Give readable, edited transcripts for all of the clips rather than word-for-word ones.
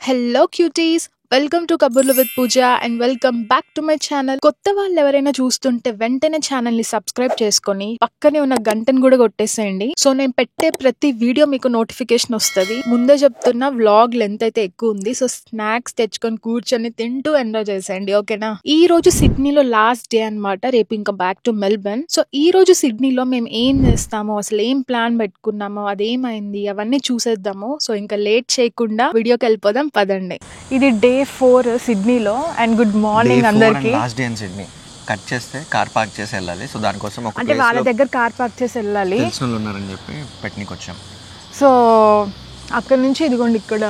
Hello cuties, welcome to కబుర్లు with Pooja and welcome back to my channel. కొత్త వాళ్ళు ఎవరైనా చూస్తుంటే వెంటనే ఛానల్ ని సబ్స్క్రైబ్ చేసుకొని పక్కనే ఉన్న గంటను కూడా కొట్టేసేయండి. సో నేను పెట్టే ప్రతి వీడియో మీకు నోటిఫికేషన్ వస్తుంది. ముందే చెప్తున్నా, వ్లాగ్ లెంత్ అయితే ఎక్కువ ఉంది. సో స్నాక్స్ తెచ్చుకొని కూర్చొని తింటూ ఎంజాయ్ చేసేయండి, ఓకేనా? ఈ రోజు సిడ్నీలో లాస్ట్ డే అన్నమాట. రేపు ఇంకా బ్యాక్ టు మెల్బర్న్. సో ఈ రోజు సిడ్నీలో మేము ఏం చేస్తామో, అసలు ఏం ప్లాన్ పెట్టుకున్నామో, అదేమైంది, అవన్నీ చూసేద్దాము. సో ఇంకా లేట్ చేయకుండా వీడియోకి వెళ్ళిపోదాం, పదండి. ఇది డే 4 సిడ్నీలో. అండ్ గుడ్ మార్నింగ్ అందరికి. Last day in Sydney. Cut చేస్తే కార్ పార్క్ చేసి వెళ్ళాలి. సో దానికోసం ఒక అంటే వాళ్ళ దగ్గర కార్ పార్క్ చేసి వెళ్ళాలి, తెలిసిన వాళ్ళు ఉన్నారని చెప్పి పెట్టనీకి వచ్చాం. సో అక్కడ నుంచి ఇదిగోండి ఇక్కడ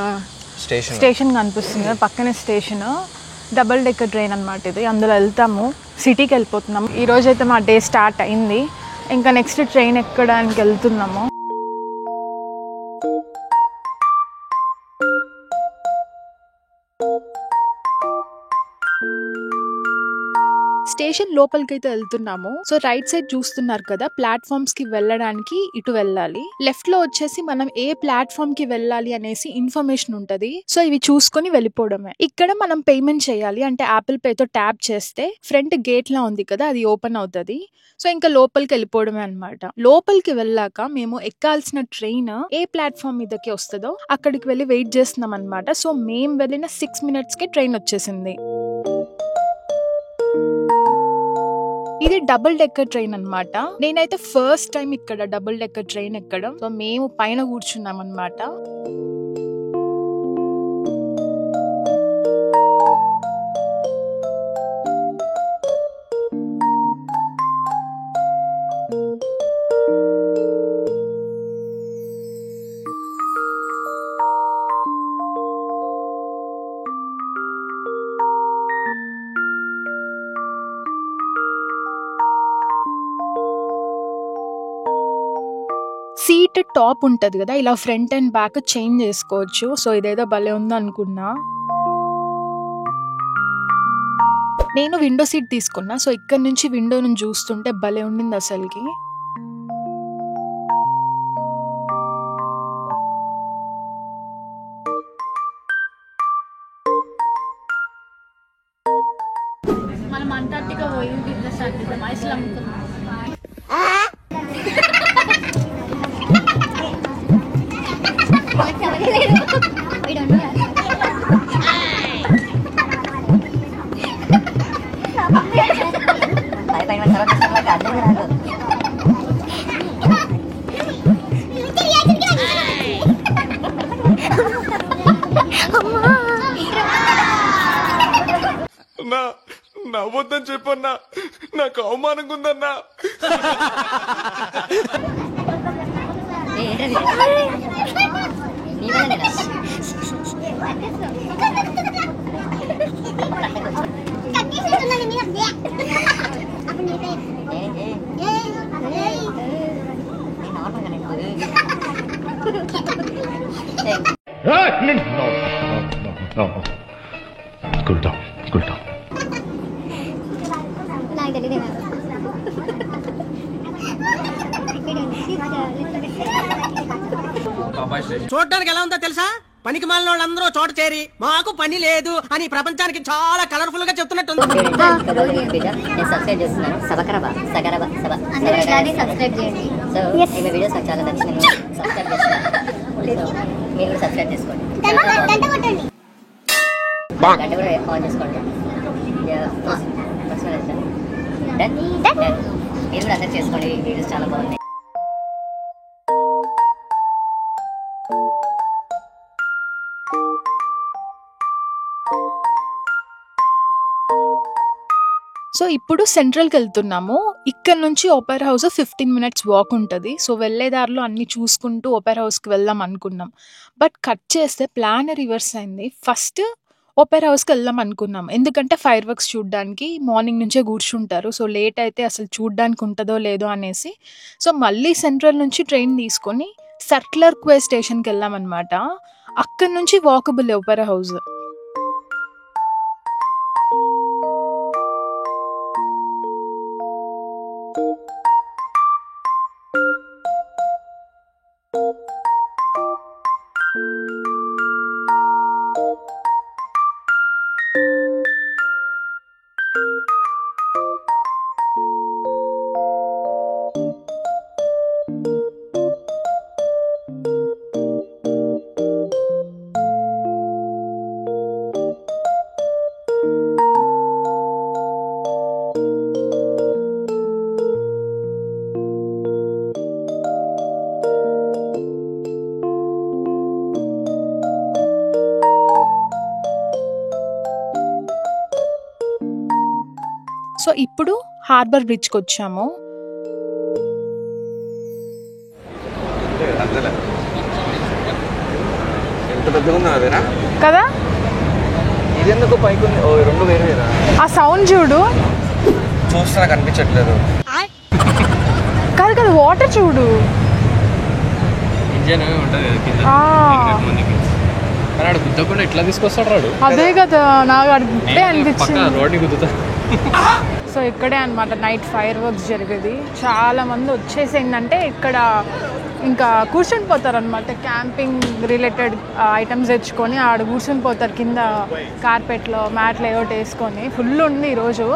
స్టేషన్ కనిపిస్తుంది కదా, పక్కనే స్టేషన్. డబుల్ డెక్కర్ ట్రైన్ అనమాట ఇది. అందులో వెళ్తాము, సిటీకి వెళ్ళిపోతున్నాము. ఈ రోజు అయితే మా డే స్టార్ట్ అయింది. ఇంకా నెక్స్ట్ ట్రైన్ ఎక్కడానికి వెళ్తున్నాము. స్టేషన్ లోపలికి అయితే వెళ్తున్నాము. సో రైట్ సైడ్ చూస్తున్నారు కదా, ప్లాట్ఫామ్స్ కి వెళ్ళడానికి ఇటు వెళ్ళాలి. లెఫ్ట్ లో వచ్చేసి మనం ఏ ప్లాట్ఫామ్ కి వెళ్ళాలి అనేసి ఇన్ఫర్మేషన్ ఉంటది. సో ఇవి చూసుకొని వెళ్ళిపోవడమే. ఇక్కడ మనం పేమెంట్ చేయాలి. అంటే యాపిల్ పే తో ట్యాప్ చేస్తే ఫ్రంట్ గేట్ లా ఉంది కదా, అది ఓపెన్ అవుతుంది. సో ఇంకా లోపలికి వెళ్ళిపోవడమే అనమాట. లోపలికి వెళ్ళాక మేము ఎక్కాల్సిన ట్రైన్ ఏ ప్లాట్ఫామ్ మీదకి వస్తుందో అక్కడికి వెళ్ళి వెయిట్ చేస్తున్నాం అనమాట. సో మేము వెళ్ళిన 6 minutes కి ట్రైన్ వచ్చేసింది. ఇది డబుల్ డెక్కర్ ట్రైన్ అన్నమాట. నేనైతే ఫస్ట్ టైం ఇక్కడ డబుల్ డెక్కర్ ట్రైన్ ఎక్కడం. సో మేము పైన కూర్చున్నాం అన్నమాట. సీట్ టాప్ ఉంటది కదా, ఇలా ఫ్రంట్ అండ్ బ్యాక్ చేంజ్ చేసుకోవచ్చు. సో ఇదేదో భలే ఉంది అనుకున్నా. నేను విండో సీట్ తీసుకున్నా. సో ఇక్కడ నుంచి విండో నుంచి చూస్తుంటే భలే ఉండింది అసలుకి. మనం అంటార్టికా పోయి బిజినెస్ అంటే మైసూలు అమ్ముతున్నాం. నవ్వొద్దని చెప్పన్నా, నాకు అవమానంగా ఉందన్నా. Cool down. చూడడానికి ఎలా ఉందో తెలుసా? పనికి మాలిన వాళ్ళందరూ చోట చేరి మాకు పని లేదు అని ప్రపంచానికి చాలా కలర్ఫుల్ గా చెప్తున్నట్టుంది. చేసుకోండి, వీడియోస్ చాలా బాగున్నాయి. సో ఇప్పుడు సెంట్రల్కి వెళ్తున్నాము. ఇక్కడ నుంచి ఓపెరా హౌస్ 15 minutes వాక్ ఉంటుంది. సో వెళ్ళేదారిలో అన్ని చూసుకుంటూ ఓపెరా హౌస్కి వెళ్దాం అనుకున్నాం. బట్ కట్ చేస్తే ప్లాన్ రివర్స్ అయింది. ఫస్ట్ ఓపెరా హౌస్కి వెళ్దాం అనుకున్నాం, ఎందుకంటే ఫైర్ వర్క్స్ చూడడానికి మార్నింగ్ నుంచే కూర్చుంటారు. సో లేట్ అయితే అసలు చూడడానికి ఉంటుందో లేదో అనేసి. సో మళ్ళీ సెంట్రల్ నుంచి ట్రైన్ తీసుకొని సర్క్యులర్ క్వే స్టేషన్కి వెళ్ళాం అనమాట. అక్కడ నుంచి వాకబుల్ ఓపెరా హౌస్. సో ఇప్పుడు హార్బర్ బ్రిడ్జ్కి వచ్చాము. కదా ఆ సౌండ్ చూడు, చూస్తున్నా కనిపించట్లేదు. కాదు కదా వాటర్ చూడు. ఎట్లా తీసుకొస్తాడు రాడు? అదే కదా నాకు అడిగితే అనిపించింది. సో ఇక్కడే అనమాట నైట్ ఫైర్ వర్క్స్ జరిగేది. చాలా మంది వచ్చేసిందంటే ఇక్కడ ఇంకా కూర్చొని పోతారు అనమాట. క్యాంపింగ్ రిలేటెడ్ ఐటమ్స్ తెచ్చుకొని ఆడ కూర్చొని పోతారు కింద కార్పెట్లో, మ్యాట్లు ఏదో వేసుకొని. ఫుల్ ఉంది ఈరోజు.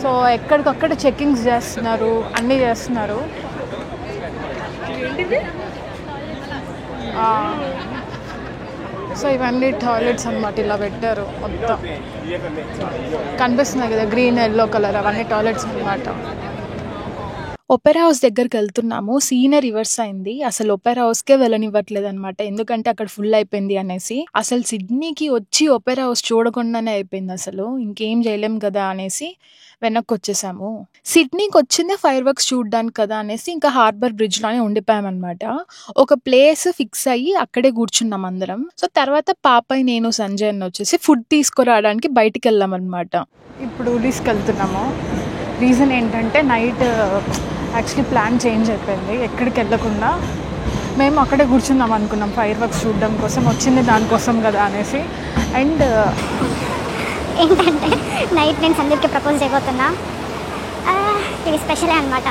సో ఎక్కడికక్కడ చెక్కింగ్స్ చేస్తున్నారు, అన్నీ చేస్తున్నారు. సో ఇవన్నీ టాయిలెట్స్ అనమాట, ఇలా పెట్టారు మొత్తం. కనిపిస్తున్నాయి కదా గ్రీన్ ఎల్లో కలర్, అవన్నీ టాయిలెట్స్ అనమాట. ఒపెరా హౌస్ దగ్గరికి వెళ్తున్నాము. సీనే రివర్స్ అయింది. అసలు ఒపెరా హౌస్కే వెళ్ళనివ్వట్లేదు అనమాట, ఎందుకంటే అక్కడ ఫుల్ అయిపోయింది అనేసి. అసలు సిడ్నీకి వచ్చి ఒపెరా హౌస్ చూడకుండానే అయిపోయింది. అసలు ఇంకేం చేయలేం కదా అనేసి వెనక్కి వచ్చేసాము. సిడ్నీకి వచ్చిందే ఫైర్ వర్క్స్ చూడడానికి కదా అనేసి ఇంకా హార్బర్ బ్రిడ్జ్ లోనే ఉండిపోయామన్నమాట. ఒక ప్లేస్ ఫిక్స్ అయ్యి అక్కడే కూర్చున్నాం అందరం. సో తర్వాత పాపాయి, నేను, సంజయ్ అన్న వచ్చేసి ఫుడ్ తీసుకురావడానికి బయటికి వెళ్ళాం అనమాట. ఇప్పుడు తీసుకెళ్తున్నాము. రీజన్ ఏంటంటే నైట్ యాక్చువల్లీ ప్లాన్ చేంజ్ అయిపోయింది. ఎక్కడికి వెళ్ళకుండా మేము అక్కడే కూర్చుందాం అనుకున్నాం ఫైర్ వర్క్స్ చూడడం కోసం. వచ్చింది దానికోసం కదా అనేసి. అండ్ ఏంటంటే నైట్ నేను సందీప్కి ప్రపోజ్ చేయబోతున్నా. ఇది స్పెషలే అనమాట.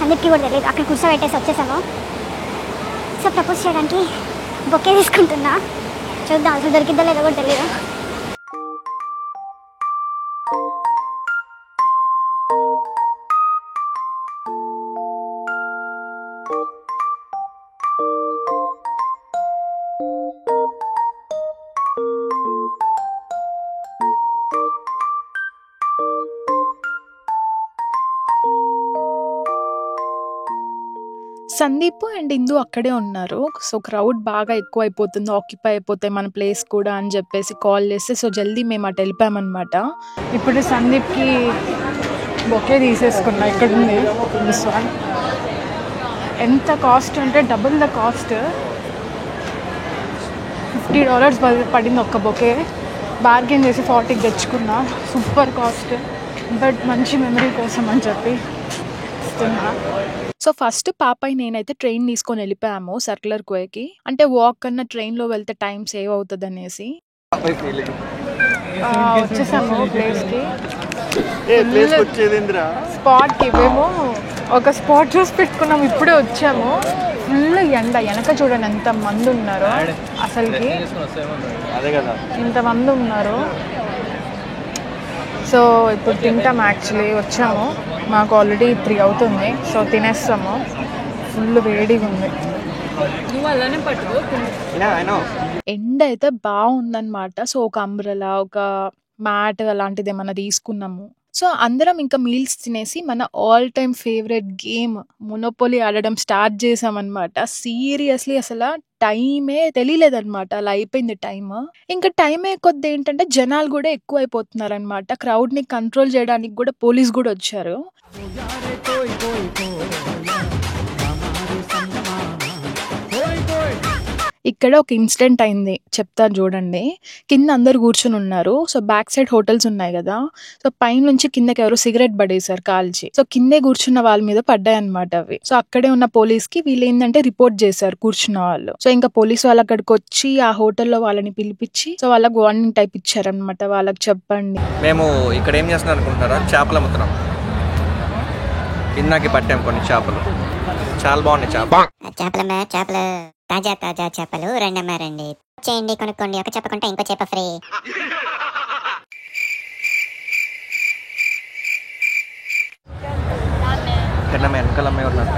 సందీప్కి కూడా తెలియదు. అక్కడ కూర్చోబెట్టేసి వచ్చేసాము. సో ప్రపోజ్ చేయడానికి బొకే తీసుకుంటున్నా. చూద్దాం అసలు దొరికిద్దా లేదో కూడా తెలియదు. సందీప్ అండ్ ఇందు అక్కడే ఉన్నారు. సో క్రౌడ్ బాగా ఎక్కువ అయిపోతుంది, ఆక్యుపై అయిపోతాయి మన ప్లేస్ కూడా అని చెప్పేసి కాల్ చేస్తే సో జల్దీ మేము అటు వెళ్ళిపోయామన్నమాట. ఇప్పుడు సందీప్కి బొకే తీసేసుకున్నా. ఇక్కడ ఉంది దిస్ వన్. ఎంత కాస్ట్ అంటే డబుల్ ద కాస్ట్. $50 పడింది ఒక్క బొకే. బార్గెన్ చేసి 40కి తెచ్చుకున్నా. సూపర్ కాస్ట్, బట్ మంచి మెమరీ కోసం అని చెప్పి ఇస్తున్నా. సో ఫస్ట్ పాపాయి నేనైతే ట్రైన్ తీసుకొని వెళ్ళిపోయాము సర్కులర్ కోయకి. అంటే వాక్ కన్నా ట్రైన్లో వెళ్తే టైం సేవ్ అవుతుంది అనేసి వచ్చేసాము ప్లేస్కి. స్పాట్కి మేము ఒక స్పాట్ చూసి పెట్టుకున్నాము. ఇప్పుడే వచ్చాము. ఫుల్ ఎండ. వెనక చూడండి ఎంత మంది ఉన్నారు. అసలుకి ఇంతమంది ఉన్నారు. సో ఇప్పుడు తింటాం. యాక్చువల్లీ వచ్చాము, మాకు ఆల్రెడీ 3 అవుతుంది. సో తినేస్తాము. ఫుల్ వేడిగా ఉంది. ఎండ అయితే బాగుందన్నమాట. సో ఒక అంబ్రెలా, ఒక మ్యాట్ అలాంటిది ఏమన్నా తీసుకున్నాము. సో అందరం ఇంకా మీల్స్ తినేసి మన all time favourite game monopoly ఆడడం స్టార్ట్ చేసామన్నమాట. సీరియస్లీ అసలు టైమే తెలియలేదన్నమాట. అలా అయిపోయింది టైమ్. ఇంకా టైం కొద్ది ఏంటంటే జనాలు కూడా ఎక్కువ అయిపోతున్నారు అనమాట. క్రౌడ్ ని కంట్రోల్ చేయడానికి కూడా పోలీస్ కూడా వచ్చారు. ఇక్కడ ఒక ఇన్సిడెంట్ అయింది, చెప్తాను చూడండి. కింద అందరు కూర్చుని ఉన్నారు. సో బ్యాక్ సైడ్ హోటల్స్ ఉన్నాయి కదా. సో పైన నుంచి కిందకి ఎవరు సిగరెట్ పడేసారు కాల్చి. సో కిందే కూర్చున్న వాళ్ళ మీద పడ్డాయి అనమాట అవి. సో అక్కడే ఉన్న పోలీస్ కి వీళ్ళు ఏంటంటే రిపోర్ట్ చేశారు కూర్చున్న వాళ్ళు. సో ఇంకా పోలీస్ వాళ్ళు అక్కడికి వచ్చి ఆ హోటల్లో వాళ్ళని పిలిపించి సో వాళ్ళకి వార్నింగ్ టైప్ ఇచ్చారనమాట. వాళ్ళకి చెప్పండి. మేము ఇక్కడ ఏం చేస్తున్నాం అనుకుంటున్నారా? చేపలు అమ్ముతున్నాం. ఇందాక పట్టాం కొన్ని చేపలు, చాలా బాగున్నాయి చేపలు తాజా తాజా చేపలు రండి చేయండి, కొనుక్కోండి. ఒక చేప కొంటే ఇంకో చేప ఫ్రీ. ఇక్కడ వెనకాల అమ్మే ఉన్నారు.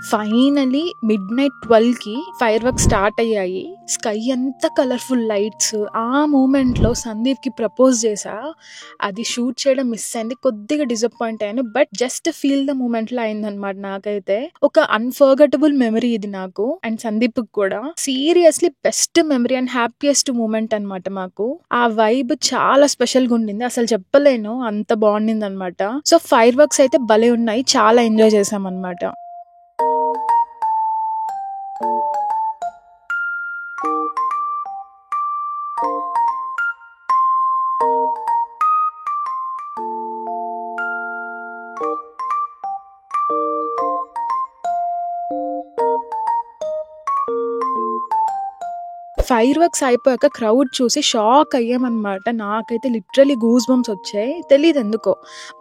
ఫైనలీ మిడ్‌నైట్ 12కి ఫైర్ వర్క్స్ స్టార్ట్ అయ్యాయి. స్కై అంతా కలర్‌ఫుల్ లైట్స్. ఆ మూమెంట్‌లో సందీప్‌కి ప్రపోజ్ చేశా. అది షూట్ చేయడం మిస్ అయింది. కొద్దిగా డిసప్పాయింట్ అయ్యాను. బట్ జస్ట్ ఫీల్ ద మూమెంట్‌లో అయిందనమాట నాకైతే. ఒక అన్‌ఫర్గెటబుల్ మెమరీ ఇది నాకు అండ్ సందీప్‌కి కూడా. సీరియస్‌లీ best memory and happiest moment అనమాట మాకు. ఆ వైబ్ చాలా స్పెషల్‌గా ఉండింది. అసలు చెప్పలేను అంత బాగుండిందనమాట. సో ఫైర్ వర్క్స్ అయితే భలే ఉన్నాయి. చాలా ఎంజాయ్ చేశామన్నమాట. ఫైర్ వర్క్స్ అయిపోయాక క్రౌడ్ చూసి షాక్ అయ్యామన్నమాట. నాకైతే లిటరలీ గూస్ బంప్స్ వచ్చాయి. తెలీదు ఎందుకో.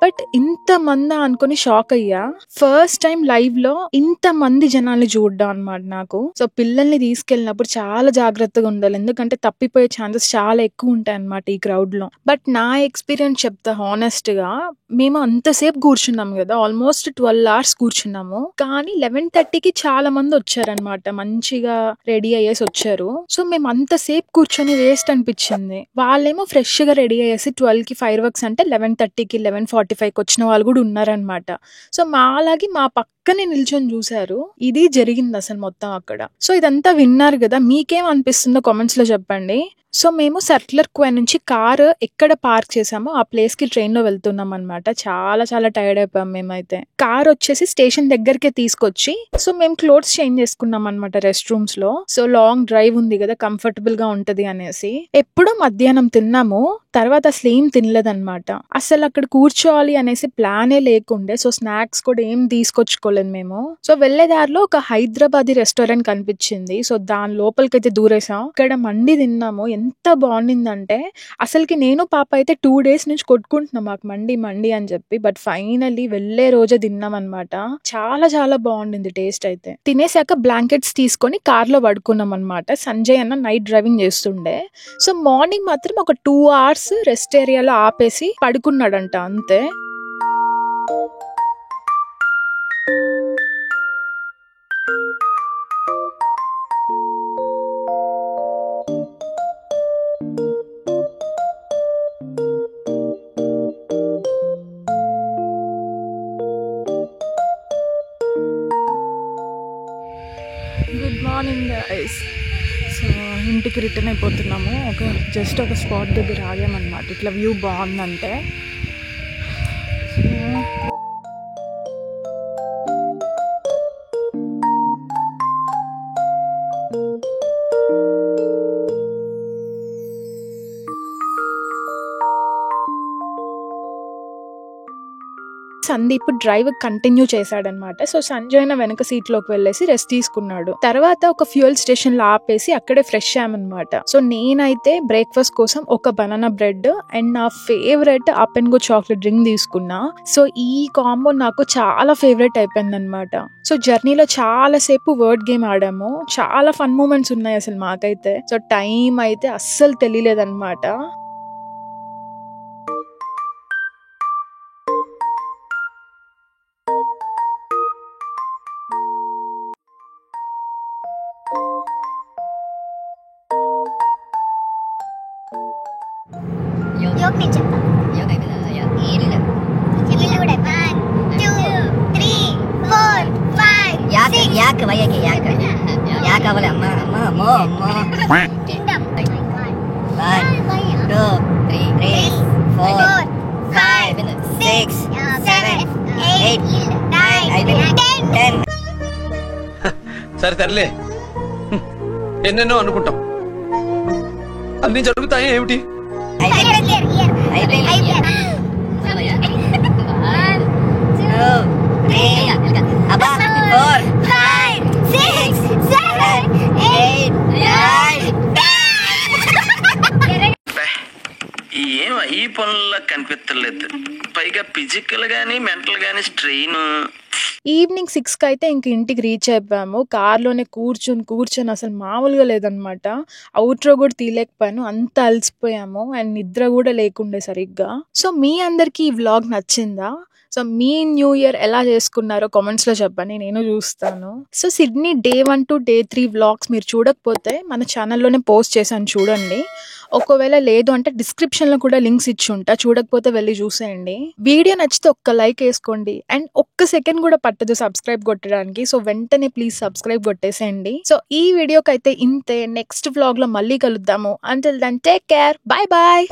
బట్ ఇంతమందా అనుకుని షాక్ అయ్యా. ఫస్ట్ టైం లైవ్ లో ఇంతమంది జనాల్ని చూడడం అనమాట నాకు. సో పిల్లల్ని తీసుకెళ్ళినప్పుడు చాలా జాగ్రత్తగా ఉండాలి. ఎందుకంటే తప్పిపోయే ఛాన్సెస్ చాలా ఎక్కువ ఉంటాయి అన్నమాట ఈ క్రౌడ్ లో. బట్ నా ఎక్స్పీరియన్స్ చెప్తా హానెస్ట్ గా, మేము అంతసేపు కూర్చున్నాం కదా, ఆల్మోస్ట్ 12 hours కూర్చున్నాము. కానీ 11:30కి చాలా మంది వచ్చారనమాట. మంచిగా రెడీ అయ్యేసి వచ్చారు. సో మేము అంతసేపు కూర్చొని వేస్ట్ అనిపించింది. వాళ్ళేమో ఫ్రెష్ గా రెడీ అయ్యేసి 12కి ఫైర్ వర్క్స్ అంటే 11:30కి 11:45కి వచ్చిన వాళ్ళు కూడా ఉన్నారనమాట. సో మాలాగి మా పక్కనే నిల్చొని చూసారు. ఇది జరిగింది అసలు మొత్తం అక్కడ. సో ఇదంతా విన్నారు కదా, మీకేం అనిపిస్తుందో కామెంట్స్ లో చెప్పండి. సో మేము సర్క్యులర్ క్వైన్ నుంచి కారు ఎక్కడ పార్క్ చేసామో ఆ ప్లేస్ కి ట్రైన్ లో వెళ్తున్నాం అనమాట. చాలా చాలా టైర్డ్ అయిపోయాం మేమైతే. కార్ వచ్చేసి స్టేషన్ దగ్గరకే తీసుకొచ్చి, సో మేము క్లోత్స్ చేంజ్ చేసుకున్నాం అనమాట రెస్ట్ రూమ్స్ లో. సో లాంగ్ డ్రైవ్ ఉంది కదా, కంఫర్టబుల్ గా ఉంటది అనేసి. ఎప్పుడో మధ్యాహ్నం తిన్నాము, తర్వాత అసలు ఏం తినలేదన్నమాట. అసలు అక్కడ కూర్చోవాలి అనేసి ప్లానే లేకుండే. సో స్నాక్స్ కూడా ఏం తీసుకొచ్చుకోలేదు మేము. సో వెళ్లే దారిలో ఒక హైదరాబాదీ రెస్టారెంట్ కనిపించింది. సో దాని లోపలికైతే దూరేసాం. ఇక్కడ మండి తిన్నాము. ఎంత బాగుండిందంటే అసలుకి నేను పాప అయితే 2 days నుంచి కొట్టుకుంటున్నాం మాకు మండి మండి అని చెప్పి. బట్ ఫైనల్లీ వెళ్లే రోజే తిన్నాం అనమాట. చాలా చాలా బాగుండింది టేస్ట్ అయితే. తినేసాక బ్లాంకెట్స్ తీసుకొని కార్ లో పడుకున్నాం అనమాట. సంజయ్ అన్న నైట్ డ్రైవింగ్ చేస్తుండే. సో మార్నింగ్ మాత్రం ఒక 2 hours రెస్ట్ ఏరియాలో ఆపేసి పడుకున్నాడంట అంతే. Good morning guys. సో ఇంటికి రిటర్న్ అయిపోతున్నాము. జస్ట్ ఒక స్పాట్ దగ్గర ఆగామన్నమాట. ఇట్లా వ్యూ బాగుందంటే. సందీప్ డ్రైవ్ కంటిన్యూ చేశాడనమాట. సో సంజయ్ వెనక సీట్ లోకి వెళ్ళేసి రెస్ట్ తీసుకున్నాడు. తర్వాత ఒక ఫ్యూయల్ స్టేషన్ లో ఆపేసి అక్కడే ఫ్రెష్ అయ్యామన్నమాట. సో నేనైతే బ్రేక్ఫాస్ట్ కోసం ఒక బనానా బ్రెడ్ అండ్ నా favourite up and go chocolate drink తీసుకున్నా. సో ఈ కాంబో నాకు చాలా ఫేవరెట్ అయిపోయింది అనమాట. సో జర్నీలో చాలా సేపు వర్డ్ గేమ్ ఆడాము. చాలా ఫన్ మూమెంట్స్ ఉన్నాయి అసలు మాకైతే. సో టైం అయితే అస్సలు తెలియలేదన్నమాట. యోగ్ నేను చెప్తాను. ఇల్లు కూడా 1 2 3 4 5 6 ಯಾಕೆ ವಯ್ಯಕ್ಕೆ ಯಾಕೆ ಯಾಕಾವಲ್ಲ ಅಮ್ಮ ಅಮ್ಮ ಅಮ್ಮ ಅಮ್ಮ కింగ్డమ్ 1 2 3 4 5 6 7 8 9 10 సరే తరలే, ఎన్నెన్నో అనుకుంటాం, అన్ని జరుగుతాయి ఏమిటి? ఏం ఈ పనుల్లో కనిపించలేదు. పైగా ఫిజికల్ గానీ మెంటల్ గానీ స్ట్రెయిన్. ఈవినింగ్ 6కి అయితే ఇంక ఇంటికి రీచ్ అయిపోయాము. కార్లోనే కూర్చొని అసలు మామూలుగా లేదనమాట. అవుట్రో కూడా తీయలేకపోయాను, అంత అలసిపోయాము అండ్ నిద్ర కూడా లేకుండే సరిగ్గా. సో మీ అందరికి ఈ వ్లాగ్ నచ్చిందా? సో మీ న్యూ ఇయర్ ఎలా చేసుకున్నారో కామెంట్స్ లో చెప్పండి, నేను చూస్తాను. So Sydney day 1 to day 3 vlogs మీరు చూడకపోతే మన ఛానల్లోనే పోస్ట్ చేశాను, చూడండి. ఒకవేళ లేదు అంటే డిస్క్రిప్షన్ లో కూడా లింక్స్ ఇచ్చి ఉంటా, చూడకపోతే వెళ్ళి చూసేయండి. వీడియో నచ్చితే ఒక్క లైక్ వేసుకోండి అండ్ ఒక్క సెకండ్ కూడా పట్టదు సబ్స్క్రైబ్ కొట్టడానికి. సో వెంటనే ప్లీజ్ సబ్స్క్రైబ్ కొట్టేసేయండి. సో ఈ వీడియోకి అయితే ఇంతే. నెక్స్ట్ వ్లాగ్ లో మళ్ళీ కలుద్దాము. Until then take care, bye bye.